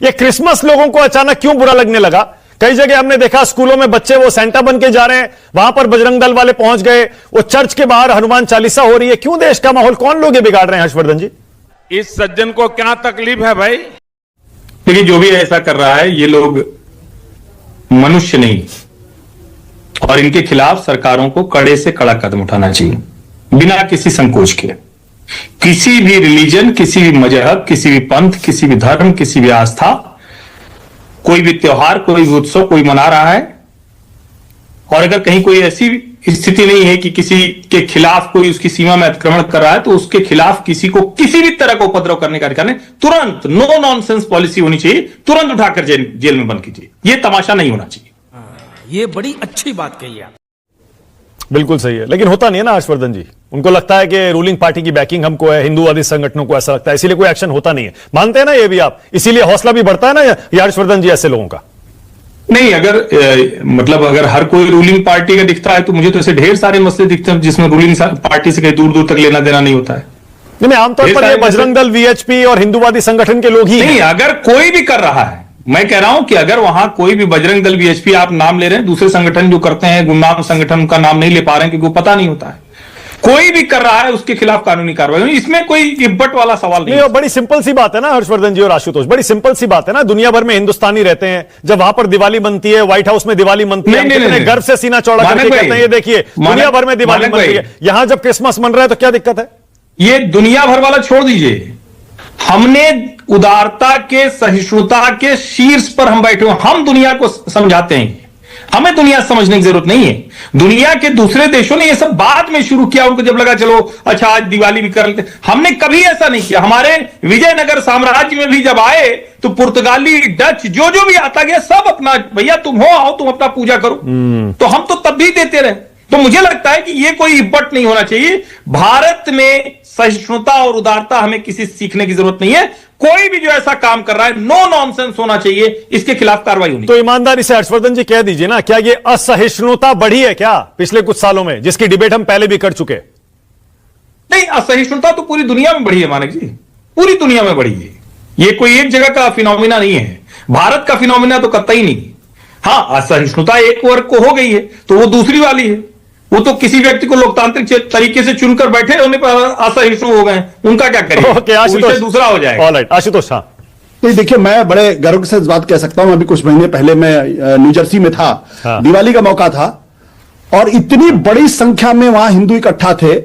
ये क्रिसमस लोगों को अचानक क्यों बुरा लगने लगा? कई जगह हमने देखा स्कूलों में बच्चे वो सेंटा बन के जा रहे हैं, वहां पर बजरंग दल वाले पहुंच गए, वो चर्च के बाहर हनुमान चालीसा हो रही है। क्यों देश का माहौल, कौन लोग ये बिगाड़ रहे हैं हर्षवर्धन जी? इस सज्जन को क्या तकलीफ है भाई? देखिए, जो भी ऐसा कर रहा है, ये लोग मनुष्य नहीं, और इनके खिलाफ सरकारों को कड़े से कड़ा कदम उठाना चाहिए बिना किसी संकोच के। किसी भी रिलीजन, किसी भी मजहब, किसी भी पंथ, किसी भी धर्म, किसी भी आस्था, कोई भी त्योहार, कोई भी उत्सव कोई मना रहा है, और अगर कहीं कोई ऐसी स्थिति नहीं है कि किसी के खिलाफ कोई उसकी सीमा में अतिक्रमण कर रहा है, तो उसके खिलाफ किसी को किसी भी तरह का उपद्रव करने का अधिकार नहीं। तुरंत नो नॉनसेंस पॉलिसी होनी चाहिए, तुरंत उठाकर जेल में बंद कीजिए। यह तमाशा नहीं होना चाहिए। ये बड़ी अच्छी बात कही आप। बिल्कुल सही है, लेकिन होता नहीं है ना हर्षवर्धन जी। उनको लगता है कि रूलिंग पार्टी की बैकिंग हमको है, हिंदूवादी संगठनों को ऐसा लगता है, इसीलिए कोई एक्शन होता नहीं है। मानते हैं ना ये भी आप? इसीलिए हौसला भी बढ़ता है ना ये हर्षवर्धन जी ऐसे लोगों का? नहीं, अगर हर कोई रूलिंग पार्टी का दिखता है, तो मुझे तो ऐसे ढेर सारे मसले दिखते हैं जिसमें रूलिंग पार्टी से कहीं दूर दूर तक लेना देना नहीं होता है। नहीं, आमतौर पर ये बजरंग दल, वीएचपी और हिंदूवादी संगठन के लोग ही नहीं, अगर कोई भी कर रहा है, मैं कह रहा हूं कि अगर वहां कोई भी बजरंग दल, वीएचपी, आप नाम ले रहे हैं, दूसरे संगठन जो करते हैं, गुमनाम संगठन का नाम नहीं ले पा रहे हैं क्योंकि वो पता नहीं होता है, कोई भी कर रहा है उसके खिलाफ कानूनी कार्रवाई। इसमें कोई इब्बट वाला सवाल नहीं है। बड़ी सिंपल सी बात है ना हर्षवर्धन जी और आशुतोष, बड़ी सिंपल सी बात है ना। दुनिया भर में हिंदुस्तानी रहते हैं, जब वहां पर दिवाली बनती है, व्हाइट हाउस में दिवाली बनती है, कितने गर्व से सीना चौड़ा करके कहते हैं ये देखिए दुनिया भर में दिवाली बन रही है। यहां जब क्रिसमस मन रहा है तो क्या दिक्कत है? ये दुनिया भर वाला छोड़ दीजिए, हमने उदारता के, सहिष्णुता के शीर्ष पर हम बैठे हुए, हम दुनिया को समझाते हैं। हमें दुनिया समझने की जरूरत नहीं है। दुनिया के दूसरे देशों ने यह सब बाद में शुरू किया, उनको जब लगा चलो अच्छा आज दिवाली भी कर लेते। हमने कभी ऐसा नहीं किया। हमारे विजयनगर साम्राज्य में भी जब आए तो पुर्तगाली, डच, जो भी आता गया, सब अपना भैया तुम हो, आओ तुम अपना पूजा करो। तो हम तो तब भी देते रहे। तो मुझे लगता है कि यह कोई इब्बट नहीं होना चाहिए। भारत में सहिष्णुता और उदारता हमें किसी सीखने की जरूरत नहीं है। कोई भी जो ऐसा काम कर रहा है, नो नॉनसेंस होना चाहिए, इसके खिलाफ कार्रवाई होनी। तो ईमानदारी से हर्षवर्धन जी कह दीजिए ना, क्या ये असहिष्णुता बढ़ी है क्या पिछले कुछ सालों में, जिसकी डिबेट हम पहले भी कर चुके? नहीं, असहिष्णुता तो पूरी दुनिया में बढ़ी है मानक जी, पूरी दुनिया में बढ़ी है। ये कोई एक जगह का फिनोमिना नहीं है, भारत का फिनोमिना तो कतई नहीं। हाँ, असहिष्णुता एक वर्ग को हो गई है तो वो दूसरी वाली है। वो तो किसी व्यक्ति को लोकतांत्रिक तरीके से चुनकर बैठे होने पर असहिष्णु हो गए, उनका क्या करें? आशुतोष दूसरा हो जाएगा। ऑलराइट आशुतोष। हाँ, नहीं, देखिए, मैं बड़े गर्व से इस बात कह सकता हूं, अभी कुछ महीने पहले मैं न्यू जर्सी में था। हाँ। दिवाली का मौका था और इतनी बड़ी संख्या में वहां हिंदू इकट्ठा थे।